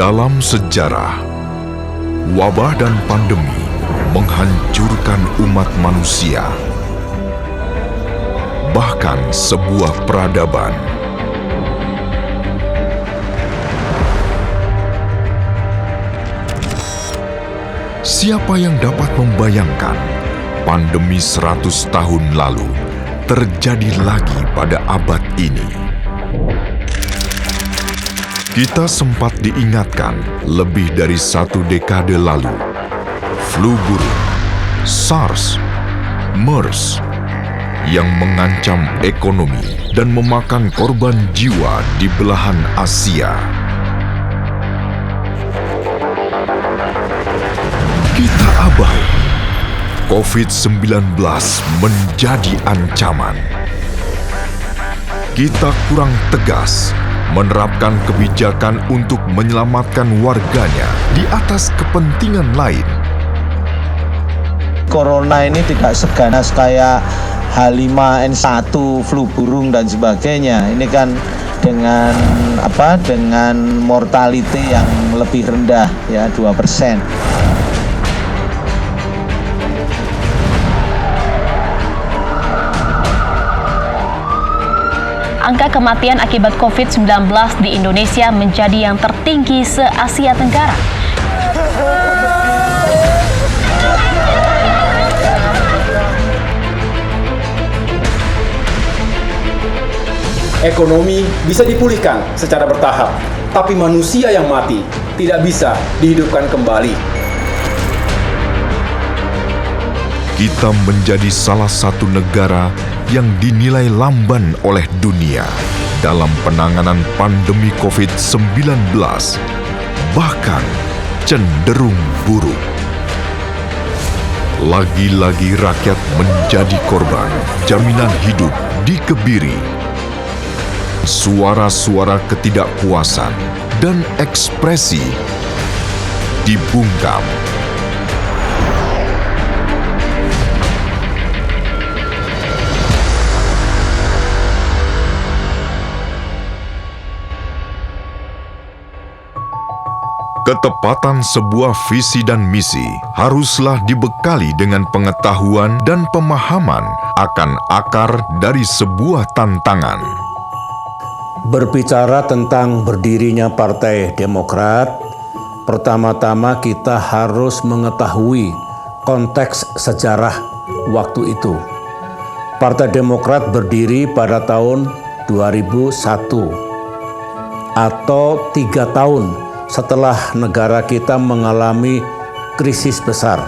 Dalam sejarah, wabah dan pandemi menghancurkan umat manusia, bahkan sebuah peradaban. Siapa yang dapat membayangkan pandemi 100 tahun lalu terjadi lagi pada abad ini? Kita sempat diingatkan lebih dari 1 dekade lalu. Flu burung, SARS, MERS yang mengancam ekonomi dan memakan korban jiwa di belahan Asia. Kita abai. COVID-19 menjadi ancaman. Kita kurang tegas menerapkan kebijakan untuk menyelamatkan warganya di atas kepentingan lain. Corona ini tidak seganas kayak H5N1, flu burung dan sebagainya. Ini kan dengan mortality yang lebih rendah, ya 2%. Angka kematian akibat COVID-19 di Indonesia menjadi yang tertinggi se-Asia Tenggara. Ekonomi bisa dipulihkan secara bertahap, tapi manusia yang mati tidak bisa dihidupkan kembali. Kita menjadi salah satu negara yang dinilai lamban oleh dunia dalam penanganan pandemi COVID-19, bahkan cenderung buruk. Lagi-lagi rakyat menjadi korban, jaminan hidup dikebiri. Suara-suara ketidakpuasan dan ekspresi dibungkam. Ketepatan sebuah visi dan misi haruslah dibekali dengan pengetahuan dan pemahaman akan akar dari sebuah tantangan. Berbicara tentang berdirinya Partai Demokrat, pertama-tama kita harus mengetahui konteks sejarah waktu itu. Partai Demokrat berdiri pada tahun 2001 atau 3 tahun setelah negara kita mengalami krisis besar,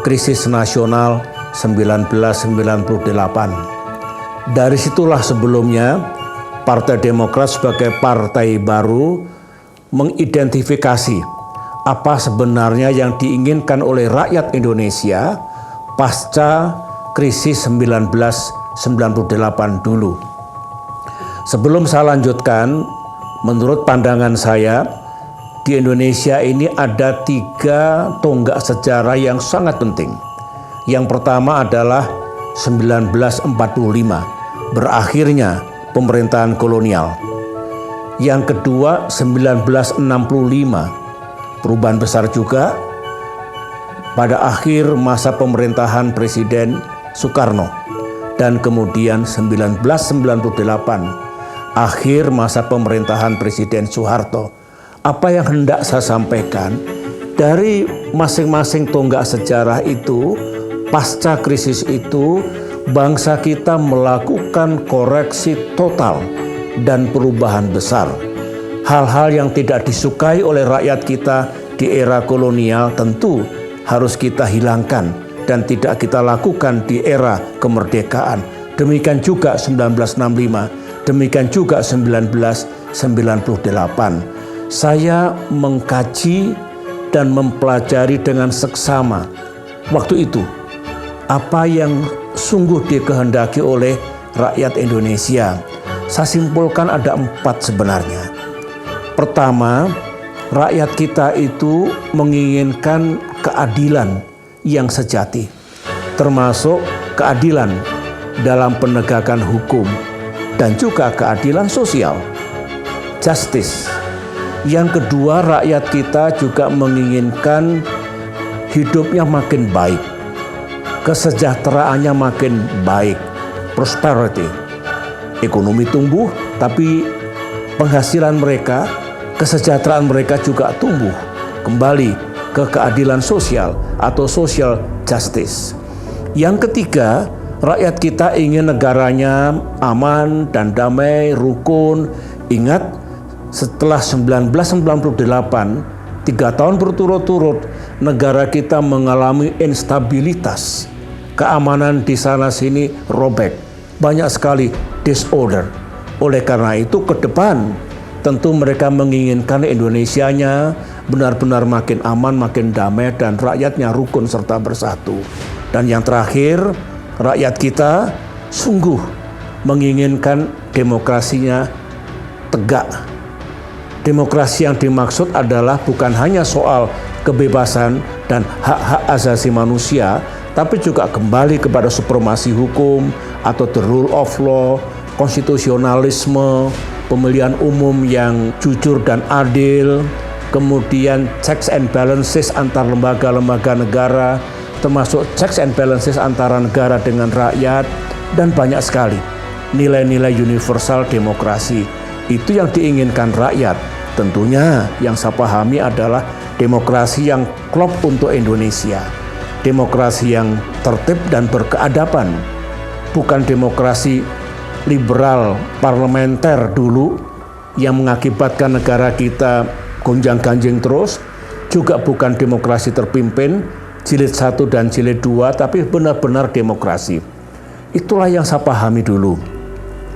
krisis nasional 1998. Dari situlah sebelumnya Partai Demokrat sebagai partai baru mengidentifikasi apa sebenarnya yang diinginkan oleh rakyat Indonesia pasca krisis 1998 dulu. Sebelum saya lanjutkan, menurut pandangan saya, di Indonesia ini ada 3 tonggak sejarah yang sangat penting. Yang pertama adalah 1945, berakhirnya pemerintahan kolonial. Yang kedua 1965, perubahan besar juga pada akhir masa pemerintahan Presiden Soekarno. Dan kemudian 1998, akhir masa pemerintahan Presiden Soeharto. Apa yang hendak saya sampaikan, dari masing-masing tonggak sejarah itu, pasca krisis itu, bangsa kita melakukan koreksi total dan perubahan besar. Hal-hal yang tidak disukai oleh rakyat kita di era kolonial tentu harus kita hilangkan dan tidak kita lakukan di era kemerdekaan. Demikian juga 1965, demikian juga 1998. Saya mengkaji dan mempelajari dengan seksama waktu itu apa yang sungguh dikehendaki oleh rakyat Indonesia. Saya simpulkan ada 4 sebenarnya. Pertama, rakyat kita itu menginginkan keadilan yang sejati, termasuk keadilan dalam penegakan hukum dan juga keadilan sosial, justice. Yang kedua, rakyat kita juga menginginkan hidupnya makin baik, kesejahteraannya makin baik, prosperity. Ekonomi tumbuh, tapi penghasilan mereka, kesejahteraan mereka juga tumbuh. Kembali ke keadilan sosial atau social justice. Yang ketiga, rakyat kita ingin negaranya aman dan damai, rukun. Ingat, setelah 1998, 3 tahun berturut-turut, negara kita mengalami instabilitas. Keamanan di sana-sini robek. Banyak sekali disorder. Oleh karena itu, ke depan tentu mereka menginginkan Indonesianya benar-benar makin aman, makin damai, dan rakyatnya rukun serta bersatu. Dan yang terakhir, rakyat kita sungguh menginginkan demokrasinya tegak. Demokrasi yang dimaksud adalah bukan hanya soal kebebasan dan hak-hak asasi manusia, tapi juga kembali kepada supremasi hukum atau the rule of law, konstitusionalisme, pemilihan umum yang jujur dan adil, kemudian checks and balances antar lembaga-lembaga negara, termasuk checks and balances antara negara dengan rakyat, dan banyak sekali nilai-nilai universal demokrasi. Itu yang diinginkan rakyat. Tentunya yang saya pahami adalah demokrasi yang klop untuk Indonesia, demokrasi yang tertib dan berkeadaban, bukan demokrasi liberal parlementer dulu yang mengakibatkan negara kita gonjang-ganjing terus, juga bukan demokrasi terpimpin jilid 1 dan jilid 2, tapi benar-benar demokrasi. Itulah yang saya pahami dulu.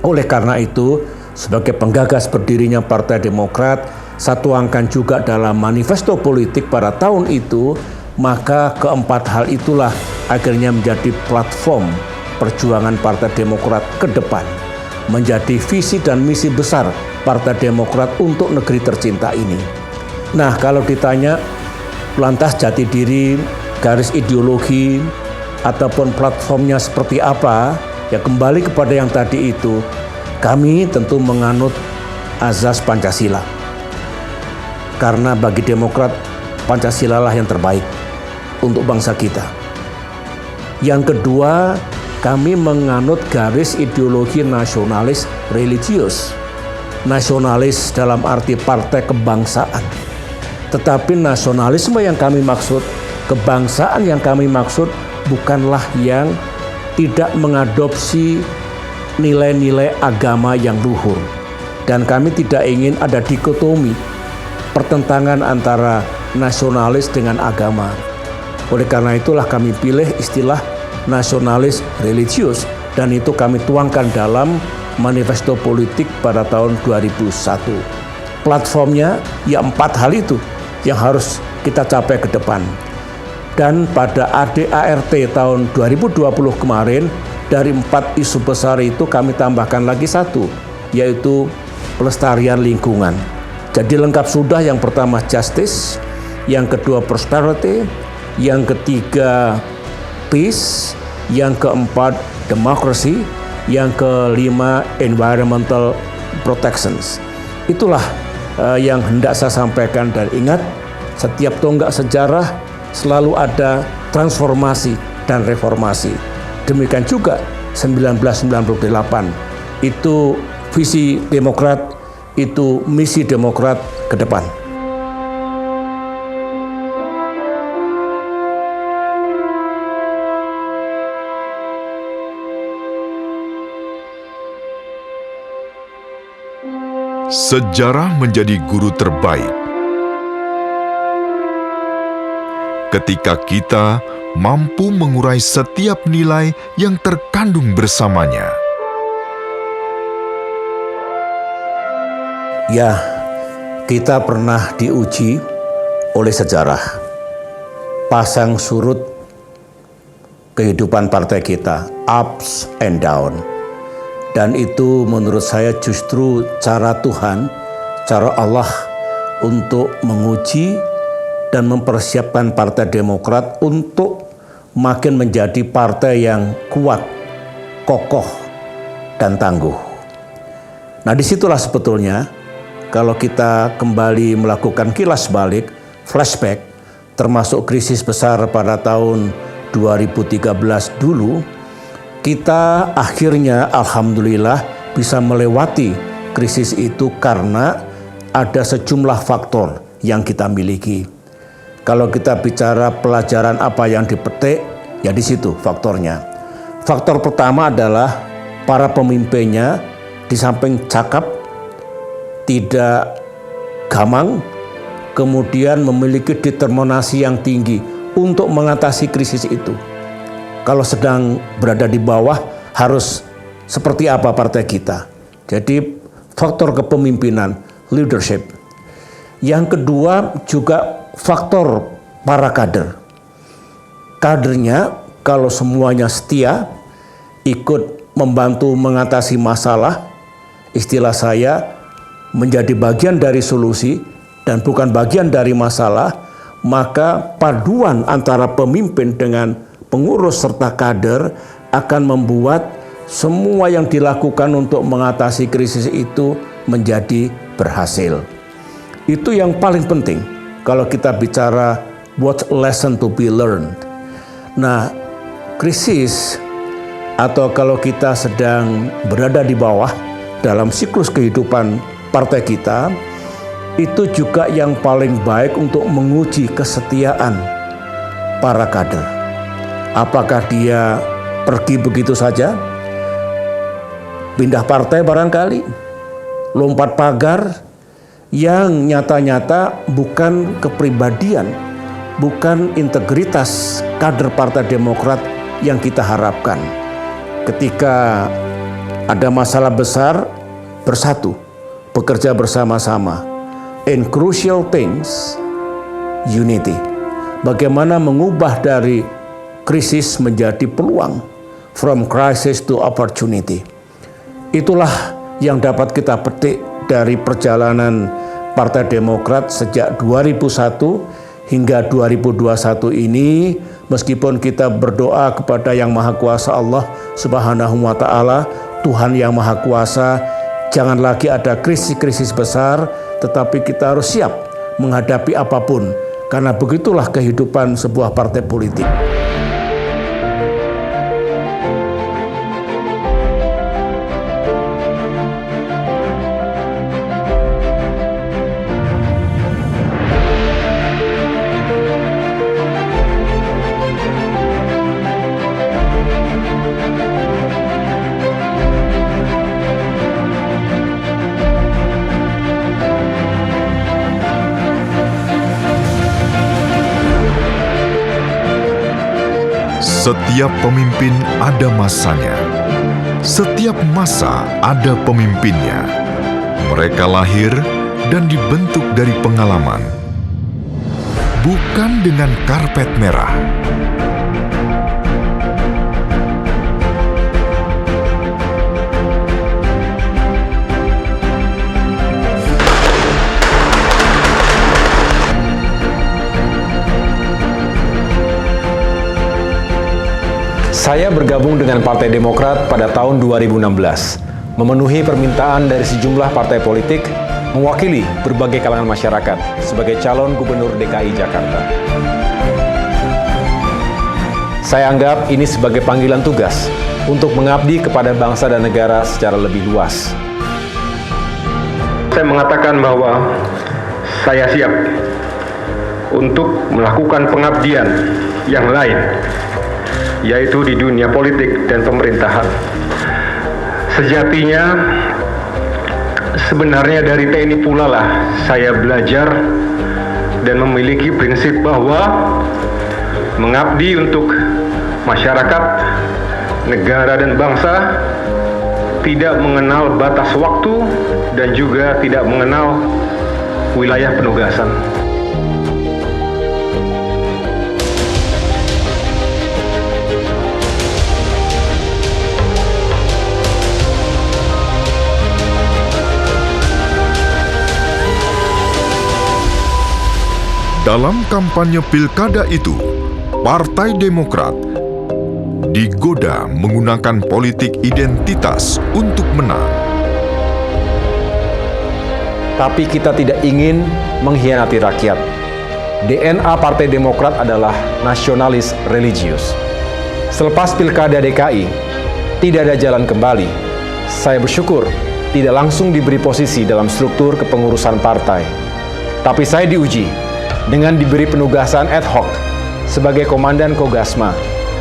Oleh karena itu, sebagai penggagas berdirinya Partai Demokrat, saya tuangkan juga dalam manifesto politik pada tahun itu, maka keempat hal itulah akhirnya menjadi platform perjuangan Partai Demokrat ke depan, menjadi visi dan misi besar Partai Demokrat untuk negeri tercinta ini. Nah, kalau ditanya lantas jati diri, garis ideologi, ataupun platformnya seperti apa, ya kembali kepada yang tadi itu. Kami tentu menganut azas Pancasila. Karena bagi Demokrat, Pancasila lah yang terbaik untuk bangsa kita. Yang kedua, kami menganut garis ideologi nasionalis religius. Nasionalis dalam arti partai kebangsaan. Tetapi nasionalisme yang kami maksud, kebangsaan yang kami maksud bukanlah yang tidak mengadopsi nilai-nilai agama yang luhur. Dan kami tidak ingin ada dikotomi, pertentangan antara nasionalis dengan agama. Oleh karena itulah kami pilih istilah nasionalis religius, dan itu kami tuangkan dalam manifesto politik pada tahun 2001. Platformnya ya 4 hal itu yang harus kita capai ke depan. Dan pada ADART tahun 2020 kemarin, dari 4 isu besar itu kami tambahkan lagi 1, yaitu pelestarian lingkungan. Jadi lengkap sudah, yang pertama justice, yang kedua prosperity, yang ketiga peace, yang keempat democracy, yang kelima environmental protections. Itulah yang hendak saya sampaikan. Dan ingat, setiap tonggak sejarah selalu ada transformasi dan reformasi. Demikian juga 1998. Itu visi Demokrat, itu misi Demokrat ke depan. Sejarah menjadi guru terbaik ketika kita mampu mengurai setiap nilai yang terkandung bersamanya. Ya, kita pernah diuji oleh sejarah. Pasang surut kehidupan partai kita, ups and down. Dan itu menurut saya justru cara Tuhan, cara Allah untuk menguji dan mempersiapkan Partai Demokrat untuk makin menjadi partai yang kuat, kokoh, dan tangguh. Nah, disitulah sebetulnya kalau kita kembali melakukan kilas balik, flashback, termasuk krisis besar pada tahun 2013 dulu, kita akhirnya alhamdulillah bisa melewati krisis itu karena ada sejumlah faktor yang kita miliki. Kalau kita bicara pelajaran apa yang dipetik, ya di situ faktornya. Faktor pertama adalah para pemimpinnya di samping cakap, tidak gamang, kemudian memiliki determinasi yang tinggi untuk mengatasi krisis itu. Kalau sedang berada di bawah, harus seperti apa partai kita. Jadi faktor kepemimpinan, leadership. Yang kedua juga faktor para kader. Kadernya kalau semuanya setia, ikut membantu mengatasi masalah, istilah saya menjadi bagian dari solusi dan bukan bagian dari masalah, maka paduan antara pemimpin dengan pengurus serta kader akan membuat semua yang dilakukan untuk mengatasi krisis itu menjadi berhasil. Itu yang paling penting kalau kita bicara what lesson to be learned. Nah, krisis atau kalau kita sedang berada di bawah dalam siklus kehidupan partai kita, itu juga yang paling baik untuk menguji kesetiaan para kader. Apakah dia pergi begitu saja, pindah partai barangkali, lompat pagar, yang nyata-nyata bukan kepribadian, bukan integritas kader Partai Demokrat yang kita harapkan. Ketika ada masalah besar, bersatu, bekerja bersama-sama. In crucial things, unity. Bagaimana mengubah dari krisis menjadi peluang, from crisis to opportunity. Itulah yang dapat kita petik dari perjalanan Partai Demokrat sejak 2001 hingga 2021 ini, meskipun kita berdoa kepada Yang Maha Kuasa Allah Subhanahu wa Ta'ala, Tuhan yang Maha Kuasa, jangan lagi ada krisis-krisis besar, tetapi kita harus siap menghadapi apapun, karena begitulah kehidupan sebuah partai politik. Setiap pemimpin ada masanya. Setiap masa ada pemimpinnya. Mereka lahir dan dibentuk dari pengalaman. Bukan dengan karpet merah. Saya bergabung dengan Partai Demokrat pada tahun 2016, memenuhi permintaan dari sejumlah partai politik, mewakili berbagai kalangan masyarakat sebagai calon gubernur DKI Jakarta. Saya anggap ini sebagai panggilan tugas untuk mengabdi kepada bangsa dan negara secara lebih luas. Saya mengatakan bahwa saya siap untuk melakukan pengabdian yang lain, yaitu di dunia politik dan pemerintahan. Sejatinya, sebenarnya dari TNI pula lah saya belajar dan memiliki prinsip bahwa mengabdi untuk masyarakat, negara dan bangsa tidak mengenal batas waktu dan juga tidak mengenal wilayah penugasan. Dalam kampanye pilkada itu, Partai Demokrat digoda menggunakan politik identitas untuk menang. Tapi kita tidak ingin mengkhianati rakyat. DNA Partai Demokrat adalah nasionalis religius. Selepas Pilkada DKI, tidak ada jalan kembali. Saya bersyukur tidak langsung diberi posisi dalam struktur kepengurusan partai. Tapi saya diuji dengan diberi penugasan ad hoc sebagai Komandan Kogasma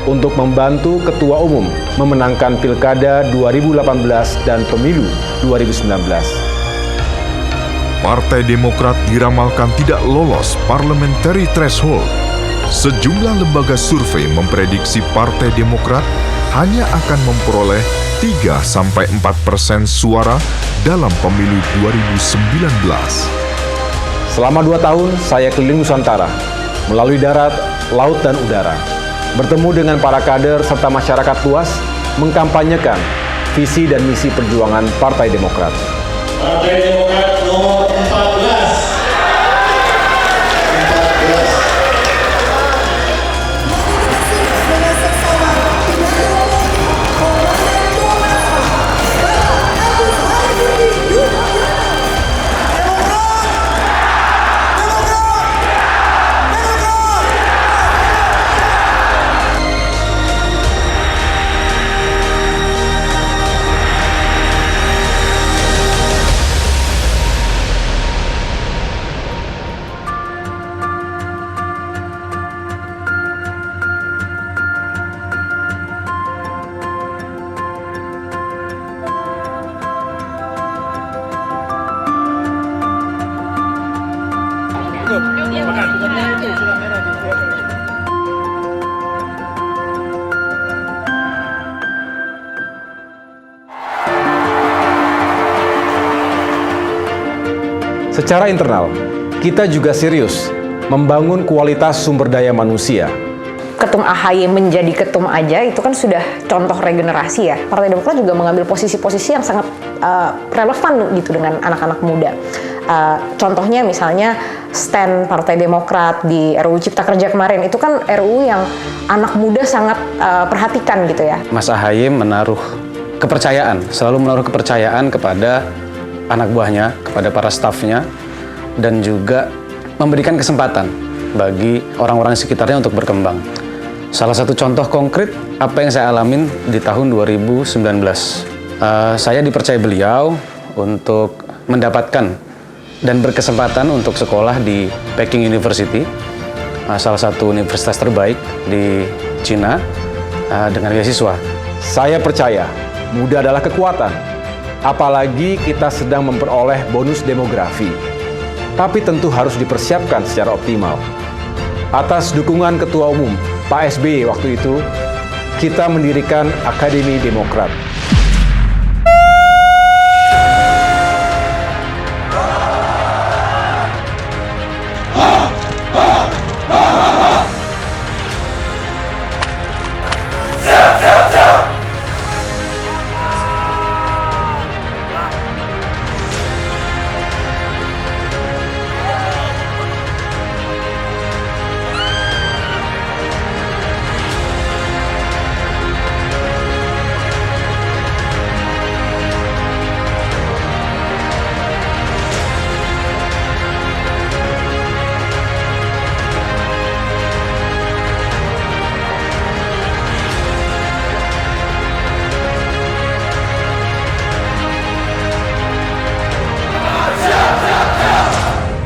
untuk membantu Ketua Umum memenangkan Pilkada 2018 dan Pemilu 2019. Partai Demokrat diramalkan tidak lolos parliamentary threshold. Sejumlah lembaga survei memprediksi Partai Demokrat hanya akan memperoleh 3-4% suara dalam pemilu 2019. Selama 2 tahun, saya keliling Nusantara, melalui darat, laut, dan udara. Bertemu dengan para kader serta masyarakat luas, mengkampanyekan visi dan misi perjuangan Partai Demokrat. Partai Demokrat nomor 14. Secara internal, kita juga serius membangun kualitas sumber daya manusia. Ketum AHY menjadi ketum aja itu kan sudah contoh regenerasi ya. Partai Demokrat juga mengambil posisi-posisi yang sangat relevan gitu dengan anak-anak muda. Contohnya misalnya stand Partai Demokrat di RUU Cipta Kerja kemarin, itu kan RUU yang anak muda sangat perhatikan gitu ya. Mas AHY selalu menaruh kepercayaan kepada anak buahnya, kepada para stafnya, dan juga memberikan kesempatan bagi orang-orang di sekitarnya untuk berkembang. Salah satu contoh konkret apa yang saya alamin di tahun 2019. Saya dipercaya beliau untuk mendapatkan dan berkesempatan untuk sekolah di Peking University, salah satu universitas terbaik di Cina, dengan beasiswa. Saya percaya muda adalah kekuatan, apalagi kita sedang memperoleh bonus demografi. Tapi tentu harus dipersiapkan secara optimal. Atas dukungan Ketua Umum Pak SBY waktu itu, kita mendirikan Akademi Demokrat.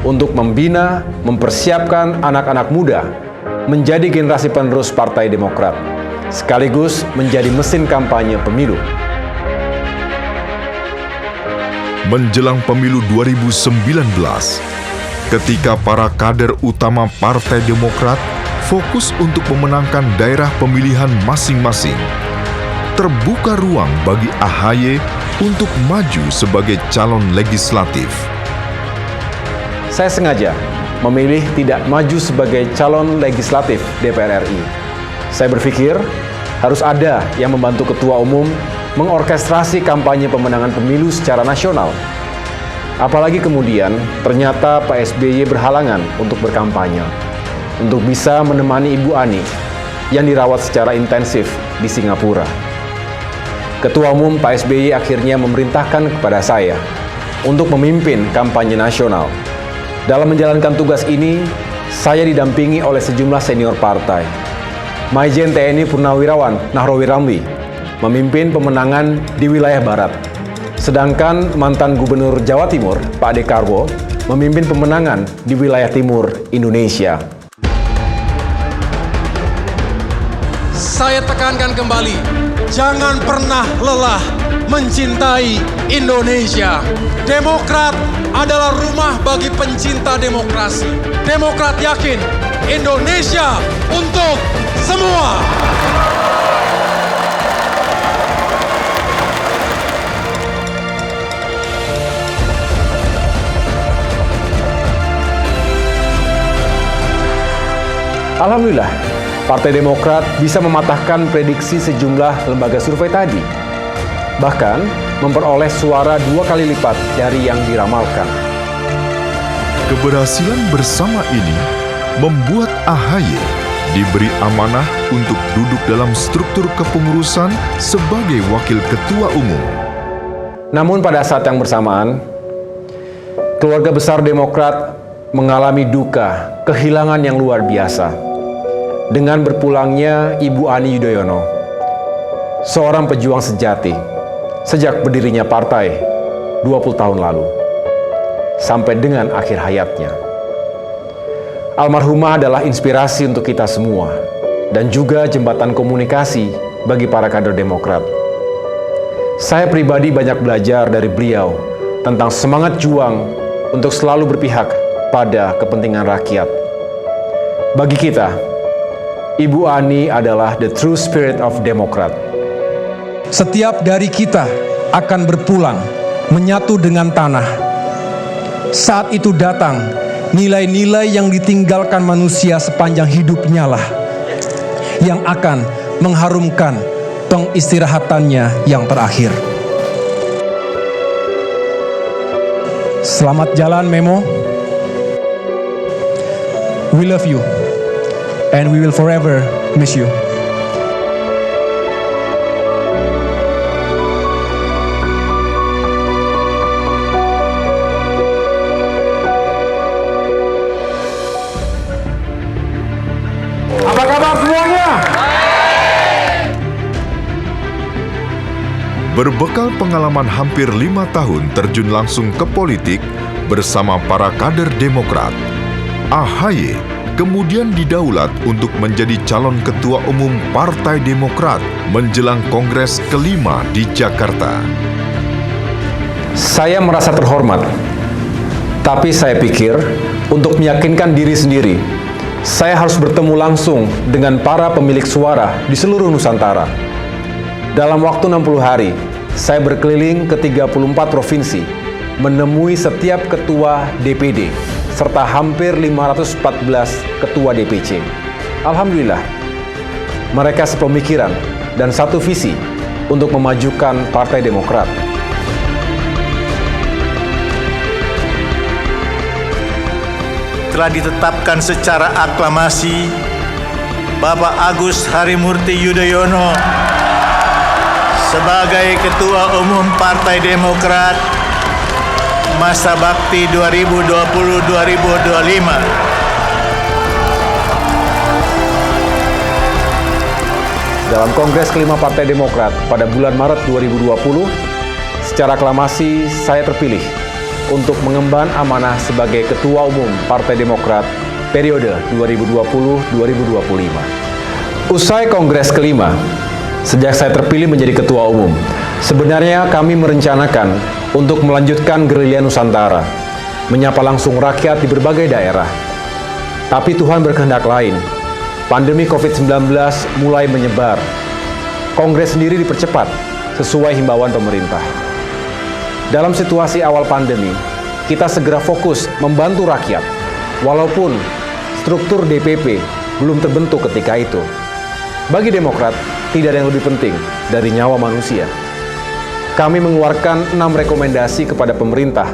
Untuk membina, mempersiapkan anak-anak muda menjadi generasi penerus Partai Demokrat, sekaligus menjadi mesin kampanye pemilu. Menjelang pemilu 2019, ketika para kader utama Partai Demokrat fokus untuk memenangkan daerah pemilihan masing-masing, terbuka ruang bagi AHY untuk maju sebagai calon legislatif. Saya sengaja memilih tidak maju sebagai calon legislatif DPR RI. Saya berpikir harus ada yang membantu Ketua Umum mengorkestrasi kampanye pemenangan pemilu secara nasional. Apalagi kemudian ternyata Pak SBY berhalangan untuk berkampanye, untuk bisa menemani Ibu Ani yang dirawat secara intensif di Singapura. Ketua Umum Pak SBY akhirnya memerintahkan kepada saya untuk memimpin kampanye nasional. Dalam menjalankan tugas ini, saya didampingi oleh sejumlah senior partai. Maijen TNI Purnawirawan Nahrawi Ramli memimpin pemenangan di wilayah Barat. Sedangkan mantan Gubernur Jawa Timur, Pak Dekarwo, memimpin pemenangan di wilayah Timur Indonesia. Saya tekankan kembali, jangan pernah lelah mencintai Indonesia. Demokrat adalah rumah bagi pencinta demokrasi. Demokrat yakin Indonesia untuk semua. Alhamdulillah, Partai Demokrat bisa mematahkan prediksi sejumlah lembaga survei tadi. Bahkan, memperoleh suara 2 kali lipat dari yang diramalkan. Keberhasilan bersama ini membuat AHY diberi amanah untuk duduk dalam struktur kepengurusan sebagai Wakil Ketua Umum. Namun pada saat yang bersamaan, keluarga besar Demokrat mengalami duka, kehilangan yang luar biasa. Dengan berpulangnya Ibu Ani Yudhoyono, seorang pejuang sejati, sejak berdirinya partai 20 tahun lalu, sampai dengan akhir hayatnya. Almarhumah adalah inspirasi untuk kita semua, dan juga jembatan komunikasi bagi para kader Demokrat. Saya pribadi banyak belajar dari beliau tentang semangat juang untuk selalu berpihak pada kepentingan rakyat. Bagi kita, Ibu Ani adalah the true spirit of Demokrat. Setiap dari kita akan berpulang, menyatu dengan tanah. Saat itu datang, nilai-nilai yang ditinggalkan manusia sepanjang hidupnya lah yang akan mengharumkan pengistirahatannya yang terakhir. Selamat jalan, Memo. We love you, and we will forever miss you. Apa kabar semuanya? Berbekal pengalaman hampir 5 tahun terjun langsung ke politik bersama para kader Demokrat, AHY kemudian didaulat untuk menjadi calon Ketua Umum Partai Demokrat menjelang Kongres ke-5 di Jakarta. Saya merasa terhormat, tapi saya pikir untuk meyakinkan diri sendiri, saya harus bertemu langsung dengan para pemilik suara di seluruh Nusantara. Dalam waktu 60 hari, saya berkeliling ke 34 provinsi, menemui setiap ketua DPD, serta hampir 514 ketua DPC. Alhamdulillah, mereka sepemikiran dan satu visi untuk memajukan Partai Demokrat. Telah ditetapkan secara aklamasi Bapak Agus Harimurti Yudhoyono sebagai Ketua Umum Partai Demokrat masa bakti 2020-2025. Dalam Kongres ke-5 Partai Demokrat pada bulan Maret 2020, secara aklamasi saya terpilih untuk mengemban amanah sebagai Ketua Umum Partai Demokrat periode 2020-2025. Usai Kongres ke-5, sejak saya terpilih menjadi Ketua Umum, sebenarnya kami merencanakan untuk melanjutkan gerilya Nusantara, menyapa langsung rakyat di berbagai daerah. Tapi Tuhan berkehendak lain. Pandemi COVID-19 mulai menyebar. Kongres sendiri dipercepat sesuai himbauan pemerintah. Dalam situasi awal pandemi, kita segera fokus membantu rakyat, walaupun struktur DPP belum terbentuk ketika itu. Bagi Demokrat, tidak ada yang lebih penting dari nyawa manusia. Kami mengeluarkan 6 rekomendasi kepada pemerintah,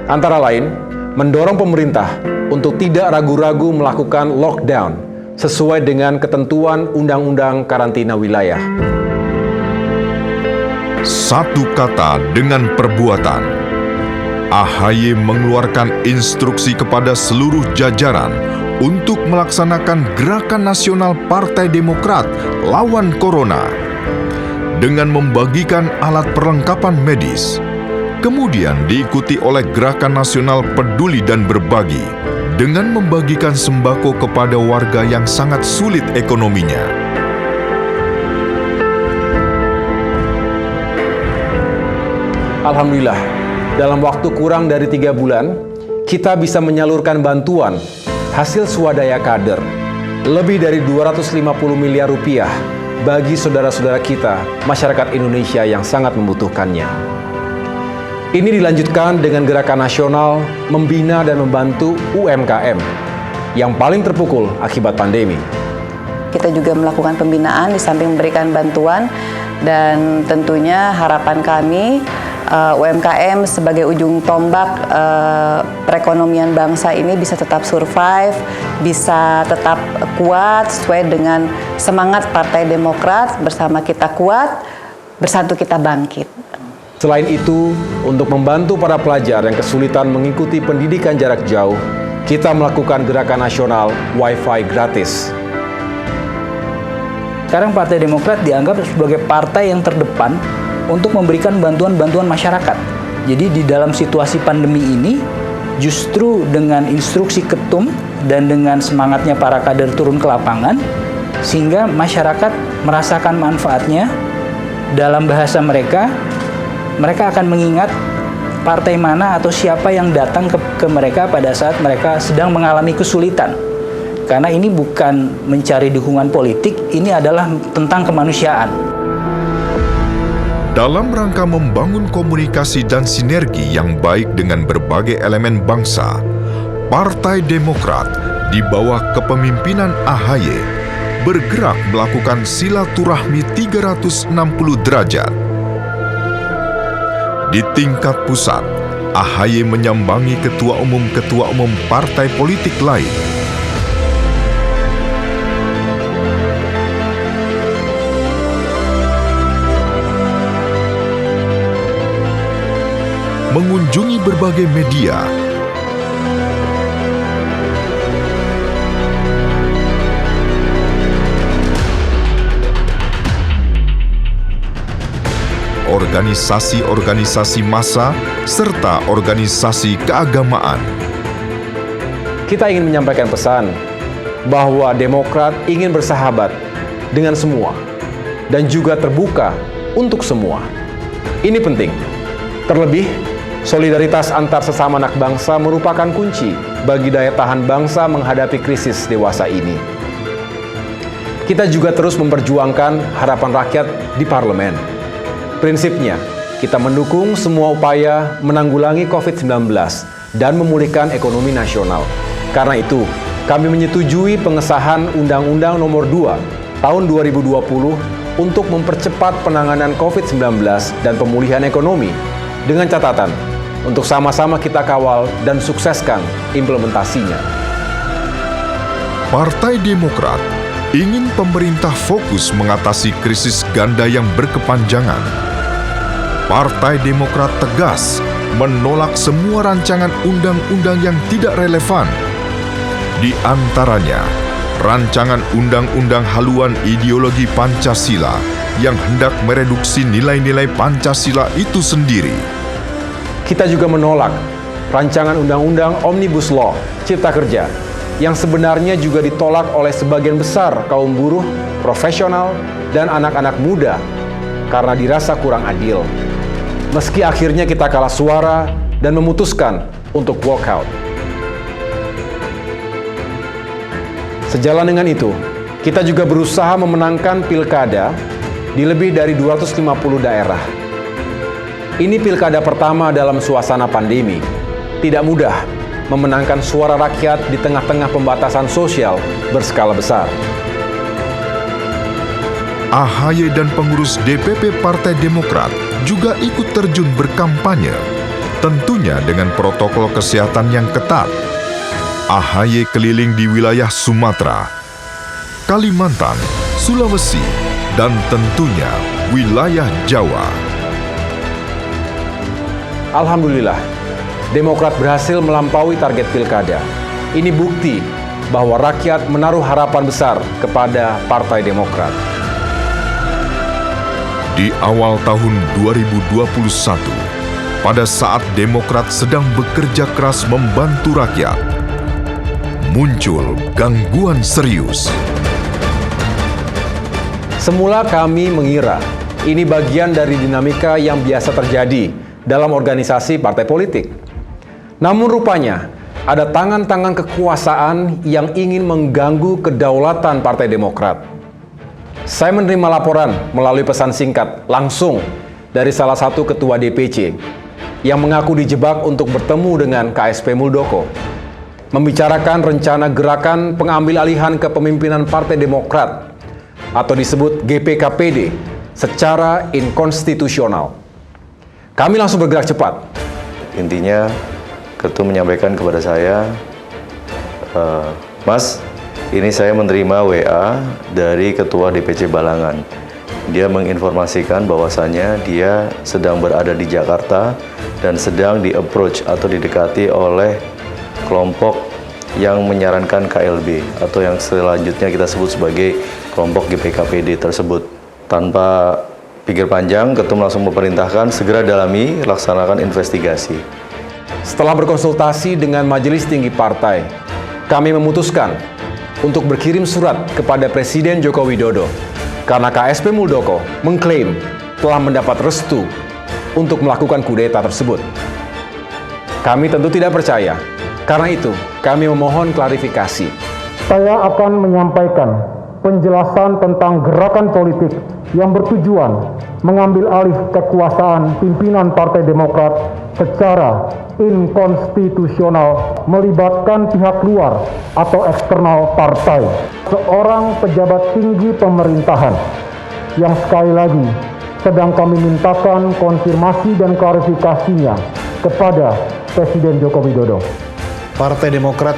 antara lain, mendorong pemerintah untuk tidak ragu-ragu melakukan lockdown sesuai dengan ketentuan Undang-Undang Karantina Wilayah. Satu kata dengan perbuatan. AHY mengeluarkan instruksi kepada seluruh jajaran untuk melaksanakan gerakan nasional Partai Demokrat lawan Corona dengan membagikan alat perlengkapan medis. Kemudian diikuti oleh gerakan nasional peduli dan berbagi dengan membagikan sembako kepada warga yang sangat sulit ekonominya. Alhamdulillah, dalam waktu kurang dari 3 bulan, kita bisa menyalurkan bantuan hasil swadaya kader lebih dari 250 miliar rupiah bagi saudara-saudara kita, masyarakat Indonesia yang sangat membutuhkannya. Ini dilanjutkan dengan gerakan nasional membina dan membantu UMKM yang paling terpukul akibat pandemi. Kita juga melakukan pembinaan di samping memberikan bantuan, dan tentunya harapan kami UMKM sebagai ujung tombak perekonomian bangsa ini bisa tetap survive, bisa tetap kuat sesuai dengan semangat Partai Demokrat, bersama kita kuat, bersatu kita bangkit. Selain itu, untuk membantu para pelajar yang kesulitan mengikuti pendidikan jarak jauh, kita melakukan gerakan nasional Wi-Fi gratis. Sekarang Partai Demokrat dianggap sebagai partai yang terdepan untuk memberikan bantuan-bantuan masyarakat. Jadi di dalam situasi pandemi ini, justru dengan instruksi ketum dan dengan semangatnya para kader turun ke lapangan, sehingga masyarakat merasakan manfaatnya. Dalam bahasa mereka akan mengingat partai mana atau siapa yang datang ke mereka pada saat mereka sedang mengalami kesulitan. Karena ini bukan mencari dukungan politik, ini adalah tentang kemanusiaan. Dalam rangka membangun komunikasi dan sinergi yang baik dengan berbagai elemen bangsa, Partai Demokrat di bawah kepemimpinan AHY bergerak melakukan silaturahmi 360 derajat. Di tingkat pusat, AHY menyambangi ketua umum partai politik lain. Mengunjungi berbagai media, organisasi-organisasi massa, serta organisasi keagamaan. Kita ingin menyampaikan pesan bahwa Demokrat ingin bersahabat dengan semua dan juga terbuka untuk semua. Ini penting. Terlebih, solidaritas antar sesama anak bangsa merupakan kunci bagi daya tahan bangsa menghadapi krisis dewasa ini. Kita juga terus memperjuangkan harapan rakyat di parlemen. Prinsipnya, kita mendukung semua upaya menanggulangi COVID-19 dan memulihkan ekonomi nasional. Karena itu, kami menyetujui pengesahan Undang-Undang Nomor 2 Tahun 2020 untuk mempercepat penanganan COVID-19 dan pemulihan ekonomi, dengan catatan untuk sama-sama kita kawal dan sukseskan implementasinya. Partai Demokrat ingin pemerintah fokus mengatasi krisis ganda yang berkepanjangan. Partai Demokrat tegas menolak semua rancangan undang-undang yang tidak relevan. Di antaranya, rancangan undang-undang haluan ideologi Pancasila yang hendak mereduksi nilai-nilai Pancasila itu sendiri. Kita juga menolak rancangan undang-undang Omnibus Law Cipta Kerja yang sebenarnya juga ditolak oleh sebagian besar kaum buruh, profesional, dan anak-anak muda karena dirasa kurang adil. Meski akhirnya kita kalah suara dan memutuskan untuk walkout. Sejalan dengan itu, kita juga berusaha memenangkan pilkada di lebih dari 250 daerah. Ini pilkada pertama dalam suasana pandemi. Tidak mudah memenangkan suara rakyat di tengah-tengah pembatasan sosial berskala besar. AHY dan pengurus DPP Partai Demokrat juga ikut terjun berkampanye, tentunya dengan protokol kesehatan yang ketat. AHY keliling di wilayah Sumatera, Kalimantan, Sulawesi, dan tentunya wilayah Jawa. Alhamdulillah, Demokrat berhasil melampaui target pilkada. Ini bukti bahwa rakyat menaruh harapan besar kepada Partai Demokrat. Di awal tahun 2021, pada saat Demokrat sedang bekerja keras membantu rakyat, muncul gangguan serius. Semula kami mengira ini bagian dari dinamika yang biasa terjadi dalam organisasi partai politik. Namun rupanya ada tangan-tangan kekuasaan yang ingin mengganggu kedaulatan Partai Demokrat. Saya menerima laporan melalui pesan singkat langsung dari salah satu ketua DPC yang mengaku dijebak untuk bertemu dengan KSP Muldoko, membicarakan rencana gerakan pengambil alihan kepemimpinan Partai Demokrat atau disebut GPKPD secara inkonstitusional. Kami langsung bergerak cepat. Intinya, Ketum menyampaikan kepada saya, Mas, ini saya menerima WA dari Ketua DPC Balangan. Dia menginformasikan bahwasannya dia sedang berada di Jakarta dan sedang di-approach atau didekati oleh kelompok yang menyarankan KLB atau yang selanjutnya kita sebut sebagai kelompok GPKPD tersebut. Tanpa pikir panjang, Ketum langsung memerintahkan segera dalami, laksanakan investigasi. Setelah berkonsultasi dengan Majelis Tinggi Partai, kami memutuskan untuk berkirim surat kepada Presiden Joko Widodo karena KSP Muldoko mengklaim telah mendapat restu untuk melakukan kudeta tersebut. Kami tentu tidak percaya, karena itu kami memohon klarifikasi. Saya akan menyampaikan penjelasan tentang gerakan politik yang bertujuan mengambil alih kekuasaan pimpinan Partai Demokrat secara inkonstitusional melibatkan pihak luar atau eksternal partai. Seorang pejabat tinggi pemerintahan yang sekali lagi sedang kami mintakan konfirmasi dan klarifikasinya kepada Presiden Joko Widodo. Partai Demokrat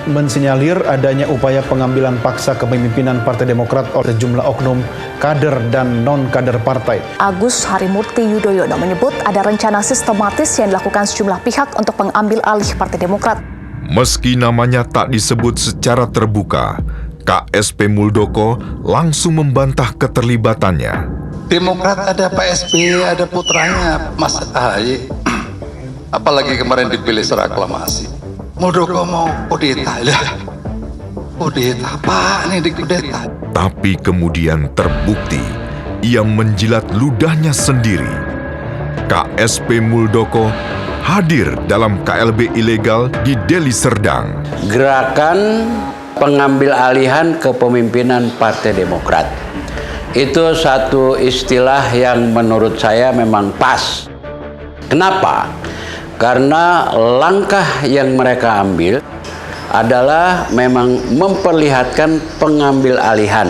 mensinyalir adanya upaya pengambilan paksa kepemimpinan Partai Demokrat oleh sejumlah oknum kader dan non-kader partai. Agus Harimurti Yudhoyono menyebut ada rencana sistematis yang dilakukan sejumlah pihak untuk mengambil alih Partai Demokrat. Meski namanya tak disebut secara terbuka, KSP Muldoko langsung membantah keterlibatannya. Demokrat ada Pak SBY, ada putranya Mas AHY. Apalagi kemarin dipilih secara aklamasi. Muldoko mau kudeta, kudeta apa nih di kudeta? Tapi kemudian terbukti ia menjilat ludahnya sendiri. KSP Muldoko hadir dalam KLB ilegal di Deli Serdang. Gerakan pengambil alihan kepemimpinan Partai Demokrat itu satu istilah yang menurut saya memang pas. Kenapa? Karena langkah yang mereka ambil adalah memang memperlihatkan pengambil alihan.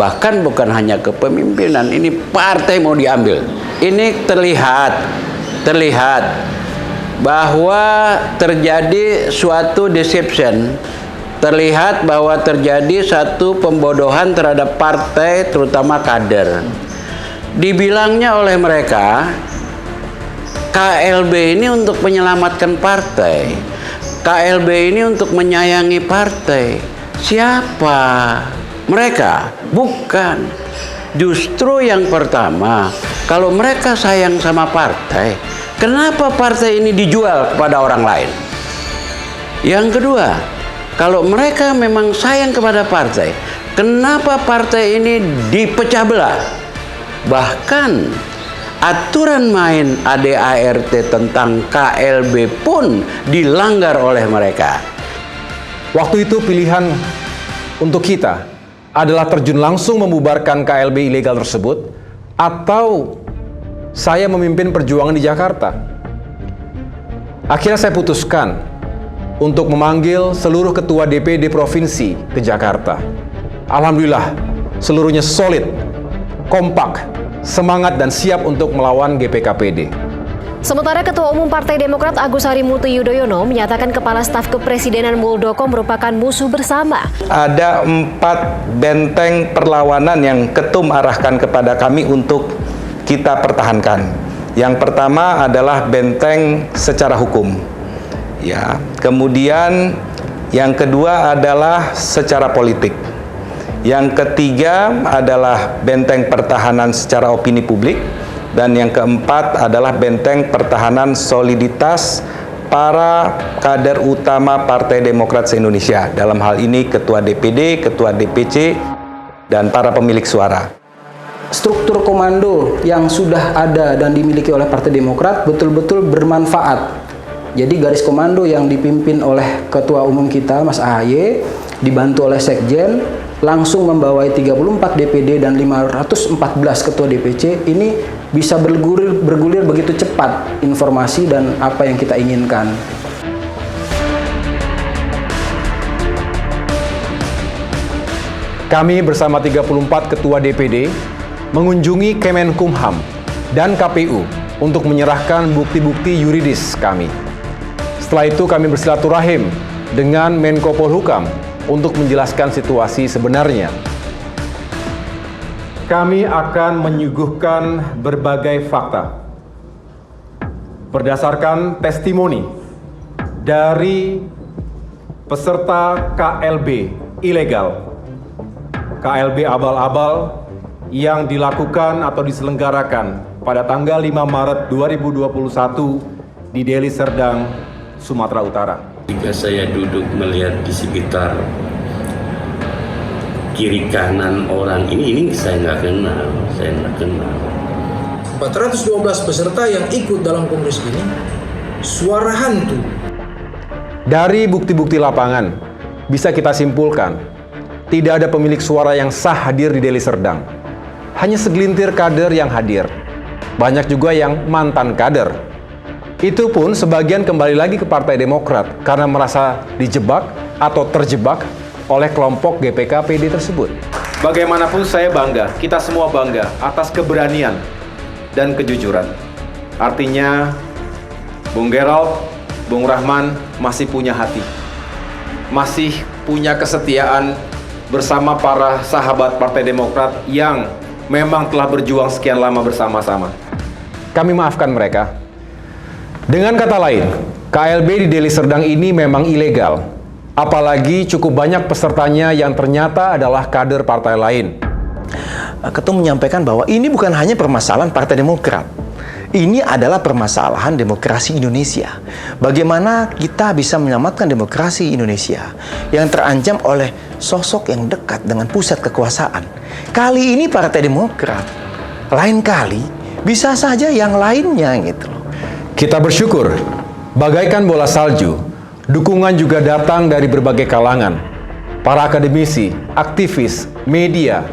Bahkan bukan hanya kepemimpinan, ini partai mau diambil. Ini terlihat bahwa terjadi suatu deception, terlihat bahwa terjadi satu pembodohan terhadap partai, terutama kader. Dibilangnya oleh mereka, KLB ini untuk menyelamatkan partai. KLB ini untuk menyayangi partai. Siapa? Mereka? Bukan. Justru yang pertama, kalau mereka sayang sama partai, kenapa partai ini dijual kepada orang lain? Yang kedua, kalau mereka memang sayang kepada partai, kenapa partai ini dipecah belah? Bahkan aturan main ADART tentang KLB pun dilanggar oleh mereka. Waktu itu pilihan untuk kita adalah terjun langsung membubarkan KLB ilegal tersebut atau saya memimpin perjuangan di Jakarta. Akhirnya saya putuskan untuk memanggil seluruh ketua DPD provinsi ke Jakarta. Alhamdulillah, seluruhnya solid, kompak, semangat dan siap untuk melawan GPKPD. Sementara Ketua Umum Partai Demokrat Agus Harimurti Yudhoyono menyatakan Kepala Staf Kepresidenan Muldoko merupakan musuh bersama. Ada 4 benteng perlawanan yang Ketum arahkan kepada kami untuk kita pertahankan. Yang pertama adalah benteng secara hukum. Ya, kemudian yang kedua adalah secara politik. Yang ketiga adalah benteng pertahanan secara opini publik. Dan yang keempat adalah benteng pertahanan soliditas para kader utama Partai Demokrat se-Indonesia. Dalam hal ini Ketua DPD, Ketua DPC, dan para pemilik suara. Struktur komando yang sudah ada dan dimiliki oleh Partai Demokrat betul-betul bermanfaat. Jadi garis komando yang dipimpin oleh Ketua Umum kita, Mas AHY, dibantu oleh Sekjen, langsung membawai 34 DPD dan 514 Ketua DPC, ini bisa bergulir begitu cepat informasi dan apa yang kita inginkan. Kami bersama 34 Ketua DPD mengunjungi Kemenkumham dan KPU untuk menyerahkan bukti-bukti yuridis kami. Setelah itu kami bersilaturahim dengan Menko Polhukam untuk menjelaskan situasi sebenarnya. Kami akan menyuguhkan berbagai fakta berdasarkan testimoni dari peserta KLB ilegal, KLB abal-abal yang dilakukan atau diselenggarakan pada tanggal 5 Maret 2021 di Deli Serdang, Sumatera Utara. Jika saya duduk melihat di sekitar kiri kanan orang ini saya nggak kenal. 412 peserta yang ikut dalam kongres ini suara hantu. Dari bukti-bukti lapangan bisa kita simpulkan tidak ada pemilik suara yang sah hadir di Deli Serdang. Hanya segelintir kader yang hadir. Banyak juga yang mantan kader. Itu pun sebagian kembali lagi ke Partai Demokrat karena merasa dijebak atau terjebak oleh kelompok GPK-PD tersebut. Bagaimanapun saya bangga, kita semua bangga atas keberanian dan kejujuran. Artinya, Bung Gerald, Bung Rahman masih punya hati. Masih punya kesetiaan bersama para sahabat Partai Demokrat yang memang telah berjuang sekian lama bersama-sama. Kami maafkan mereka. Dengan kata lain, KLB di Deli Serdang ini memang ilegal. Apalagi cukup banyak pesertanya yang ternyata adalah kader partai lain. Ketum menyampaikan bahwa ini bukan hanya permasalahan Partai Demokrat. Ini adalah permasalahan demokrasi Indonesia. Bagaimana kita bisa menyelamatkan demokrasi Indonesia yang terancam oleh sosok yang dekat dengan pusat kekuasaan. Kali ini Partai Demokrat, lain kali bisa saja yang lainnya gitu loh. Kita bersyukur, bagaikan bola salju, dukungan juga datang dari berbagai kalangan. Para akademisi, aktivis, media,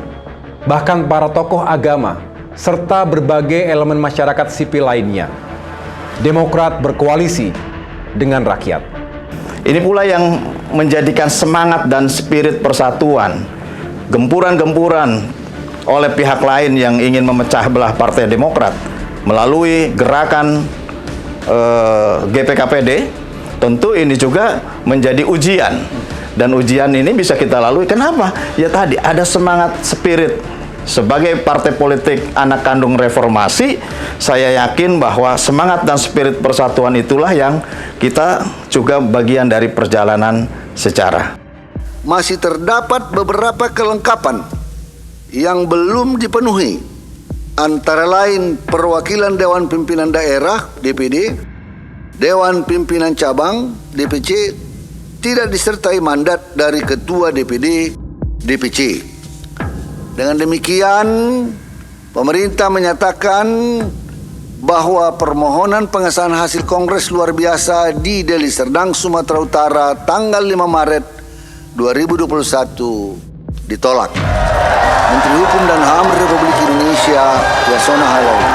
bahkan para tokoh agama, serta berbagai elemen masyarakat sipil lainnya. Demokrat berkoalisi dengan rakyat. Ini pula yang menjadikan semangat dan spirit persatuan, gempuran-gempuran oleh pihak lain yang ingin memecah belah Partai Demokrat melalui gerakan GPK-PD. Tentu ini juga menjadi ujian, dan ujian ini bisa kita lalui. Kenapa? Ya tadi ada semangat spirit. Sebagai partai politik anak kandung reformasi, saya yakin bahwa semangat dan spirit persatuan itulah yang kita juga bagian dari perjalanan sejarah. Masih terdapat beberapa kelengkapan yang belum dipenuhi, antara lain perwakilan Dewan Pimpinan Daerah (DPD), Dewan Pimpinan Cabang (DPC) tidak disertai mandat dari Ketua DPD (DPC). Dengan demikian, pemerintah menyatakan bahwa permohonan pengesahan hasil Kongres Luar Biasa di Deli Serdang, Sumatera Utara tanggal 5 Maret 2021 ditolak. Menteri Hukum dan HAM Republik Indonesia, Yasona Halawi.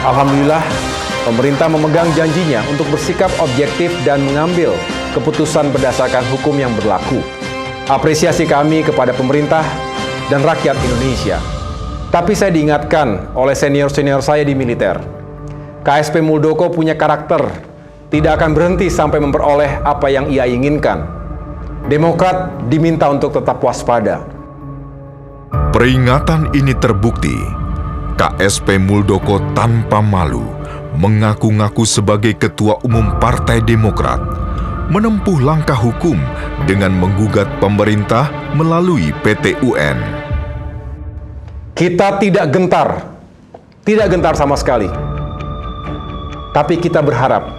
Alhamdulillah, pemerintah memegang janjinya untuk bersikap objektif dan mengambil keputusan berdasarkan hukum yang berlaku. Apresiasi kami kepada pemerintah dan rakyat Indonesia. Tapi saya diingatkan oleh senior-senior saya di militer, KSP Muldoko punya karakter, tidak akan berhenti sampai memperoleh apa yang ia inginkan. Demokrat diminta untuk tetap waspada. Peringatan ini terbukti KSP Muldoko tanpa malu mengaku-ngaku sebagai Ketua Umum Partai Demokrat, menempuh langkah hukum dengan menggugat pemerintah melalui PT UN. Kita tidak gentar sama sekali. Tapi kita berharap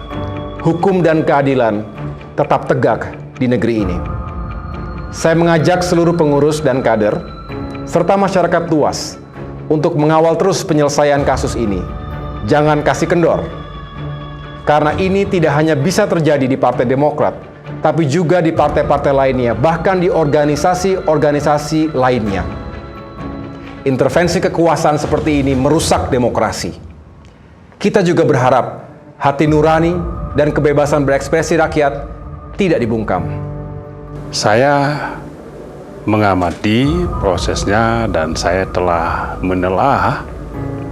hukum dan keadilan tetap tegak di negeri ini. Saya mengajak seluruh pengurus dan kader, serta masyarakat luas untuk mengawal terus penyelesaian kasus ini. Jangan kasih kendor. Karena ini tidak hanya bisa terjadi di Partai Demokrat, tapi juga di partai-partai lainnya, bahkan di organisasi-organisasi lainnya. Intervensi kekuasaan seperti ini merusak demokrasi. Kita juga berharap hati nurani dan kebebasan berekspresi rakyat tidak dibungkam. Saya mengamati prosesnya dan saya telah menelaah,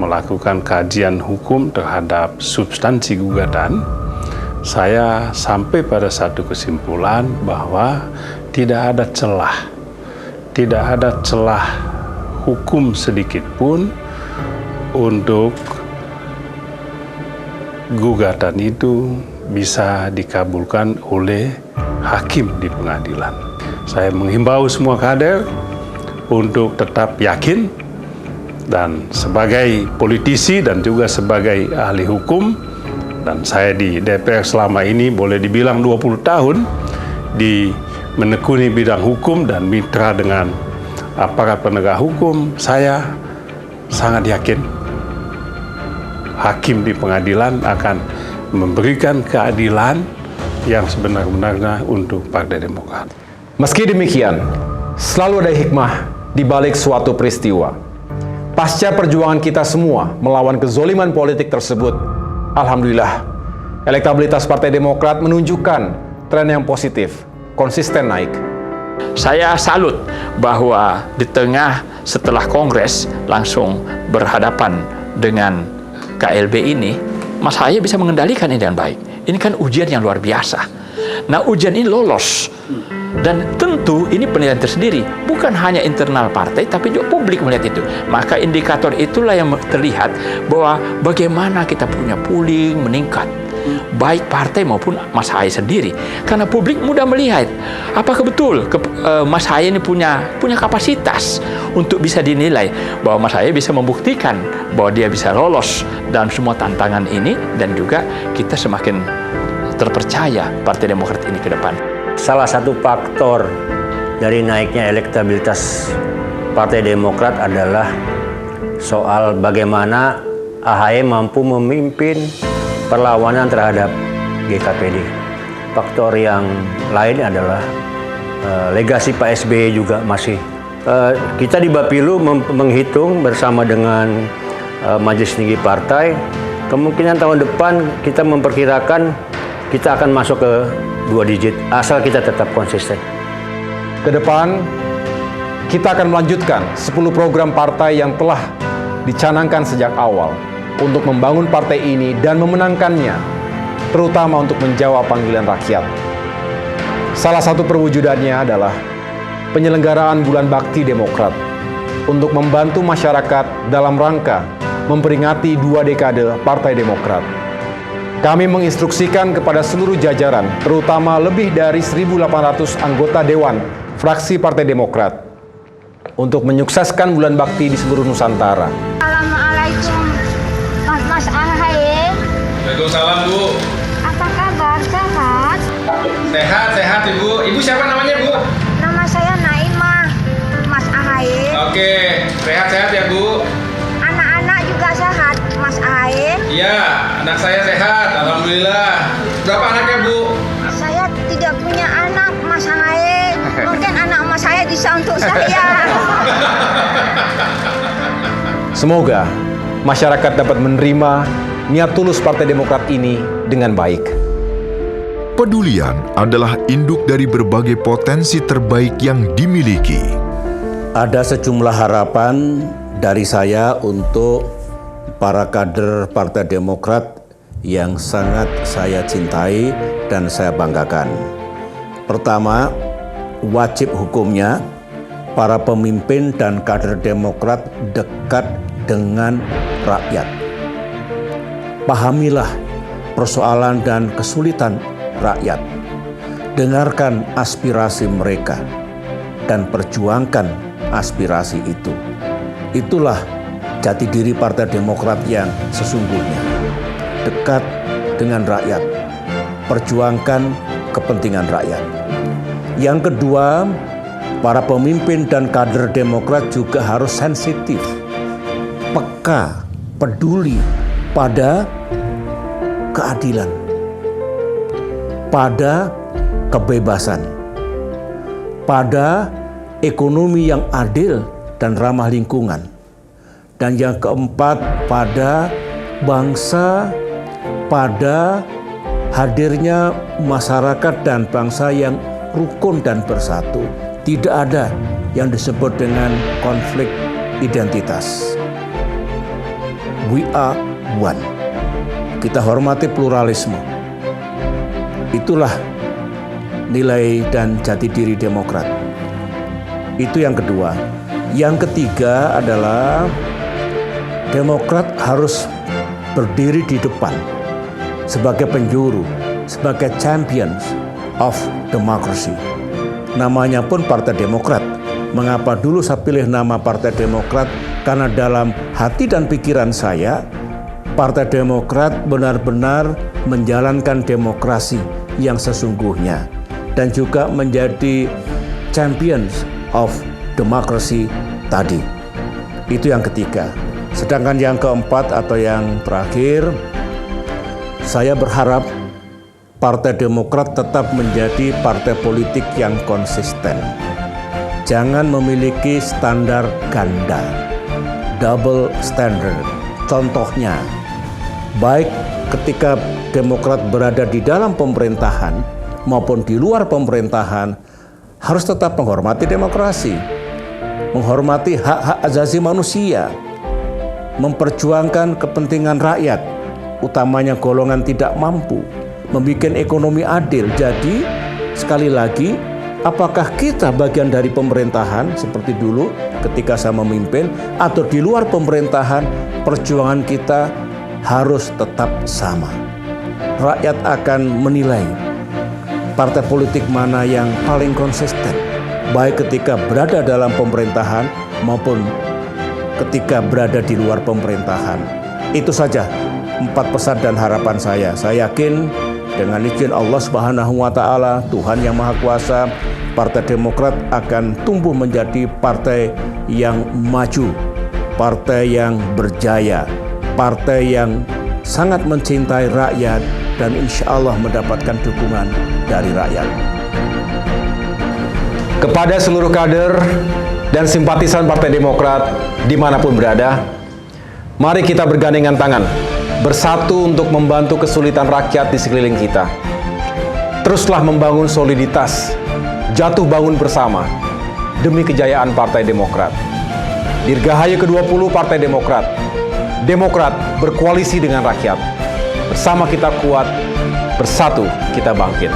melakukan kajian hukum terhadap substansi gugatan. Saya sampai pada satu kesimpulan bahwa tidak ada celah hukum sedikit pun untuk gugatan itu bisa dikabulkan oleh hakim di pengadilan. Saya menghimbau semua kader untuk tetap yakin, dan sebagai politisi dan juga sebagai ahli hukum, dan saya di DPR selama ini boleh dibilang 20 tahun menekuni bidang hukum dan mitra dengan aparat penegak hukum, saya sangat yakin hakim di pengadilan akan memberikan keadilan yang sebenar-benarnya untuk Partai Demokrat. Meski demikian, selalu ada hikmah di balik suatu peristiwa. Pasca perjuangan kita semua melawan kezoliman politik tersebut, alhamdulillah, elektabilitas Partai Demokrat menunjukkan tren yang positif, konsisten naik. Saya salut bahwa di tengah setelah Kongres langsung berhadapan dengan KLB ini, Mas Ahaye bisa mengendalikan ini dengan baik. Ini kan ujian yang luar biasa. Nah, ujian ini lolos. Dan tentu ini penilaian tersendiri, bukan hanya internal partai, tapi juga publik melihat itu. Maka indikator itulah yang terlihat bahwa bagaimana kita punya pooling meningkat, baik partai maupun Mas Ahaye sendiri. Karena publik mudah melihat, apakah betul Mas Ahaye ini punya kapasitas untuk bisa dinilai bahwa Mas Ahaye bisa membuktikan bahwa dia bisa lolos dalam semua tantangan ini, dan juga kita semakin terpercaya Partai Demokrat ini ke depan. Salah satu faktor dari naiknya elektabilitas Partai Demokrat adalah soal bagaimana Ahaye mampu memimpin perlawanan terhadap GKPD. Faktor yang lain adalah legasi Pak SBY juga masih. Kita di Bapilu menghitung bersama dengan Majelis Tinggi Partai, kemungkinan tahun depan kita memperkirakan kita akan masuk ke 2 digit, asal kita tetap konsisten. Ke depan, kita akan melanjutkan 10 program partai yang telah dicanangkan sejak awal untuk membangun partai ini dan memenangkannya, terutama untuk menjawab panggilan rakyat. Salah satu perwujudannya adalah penyelenggaraan Bulan Bakti Demokrat untuk membantu masyarakat dalam rangka memperingati 2 dekade Partai Demokrat. Kami menginstruksikan kepada seluruh jajaran, terutama lebih dari 1.800 anggota Dewan fraksi Partai Demokrat, untuk menyukseskan Bulan Bakti di seluruh Nusantara. Assalamualaikum, Mas Ahaye. Waalaikumsalam, Bu. Apa kabar? Sehat? Sehat, Ibu. Ibu siapa namanya, Bu? Nama saya Naimah, Mas Ahaye. Oke, sehat-sehat ya, Bu. Anak-anak juga sehat, Mas Ahaye. Iya, anak saya sehat, alhamdulillah. Berapa anaknya, Bu? Saya tidak punya anak, Mas Ahaye. Mungkin anak Mas saya bisa untuk saya. Semoga masyarakat dapat menerima niat tulus Partai Demokrat ini dengan baik. Pedulian adalah induk dari berbagai potensi terbaik yang dimiliki. Ada sejumlah harapan dari saya untuk para kader Partai Demokrat yang sangat saya cintai dan saya banggakan. Pertama, wajib hukumnya para pemimpin dan kader Demokrat dekat dengan rakyat. Pahamilah persoalan dan kesulitan rakyat. Dengarkan aspirasi mereka dan perjuangkan aspirasi itu. Itulah jati diri Partai Demokrat yang sesungguhnya. Dekat dengan rakyat, perjuangkan kepentingan rakyat. Yang kedua, para pemimpin dan kader Demokrat juga harus sensitif, peka, peduli pada keadilan, pada kebebasan, pada ekonomi yang adil dan ramah lingkungan. Dan yang keempat, pada bangsa, pada hadirnya masyarakat dan bangsa yang rukun dan bersatu. Tidak ada yang disebut dengan konflik identitas. We are one. Kita hormati pluralisme. Itulah nilai dan jati diri Demokrat. Itu yang kedua. Yang ketiga adalah Demokrat harus berdiri di depan sebagai penjuru, sebagai champions of democracy. Namanya pun Partai Demokrat. Mengapa dulu saya pilih nama Partai Demokrat? Karena dalam hati dan pikiran saya, Partai Demokrat benar-benar menjalankan demokrasi yang sesungguhnya dan juga menjadi champions of democracy tadi. Itu yang ketiga. Sedangkan yang keempat atau yang terakhir, saya berharap Partai Demokrat tetap menjadi partai politik yang konsisten. Jangan memiliki standar ganda, double standard. Contohnya, baik ketika Demokrat berada di dalam pemerintahan maupun di luar pemerintahan, harus tetap menghormati demokrasi, menghormati hak-hak asasi manusia, memperjuangkan kepentingan rakyat, utamanya golongan tidak mampu, membuat ekonomi adil. Jadi, sekali lagi, apakah kita bagian dari pemerintahan seperti dulu ketika saya memimpin, atau di luar pemerintahan, perjuangan kita harus tetap sama. Rakyat akan menilai partai politik mana yang paling konsisten, baik ketika berada dalam pemerintahan maupun ketika berada di luar pemerintahan. Itu saja 4 pesan dan harapan saya. Saya yakin dengan izin Allah Subhanahu wa Ta'ala, Tuhan yang Maha Kuasa, Partai Demokrat akan tumbuh menjadi partai yang maju, partai yang berjaya, partai yang sangat mencintai rakyat dan insya Allah mendapatkan dukungan dari rakyat. Kepada seluruh kader dan simpatisan Partai Demokrat dimanapun berada, mari kita bergandengan tangan, bersatu untuk membantu kesulitan rakyat di sekeliling kita. Teruslah membangun soliditas, jatuh bangun bersama demi kejayaan Partai Demokrat. Dirgahayu ke-20 Partai Demokrat. Demokrat berkoalisi dengan rakyat. Bersama kita kuat, bersatu kita bangkit.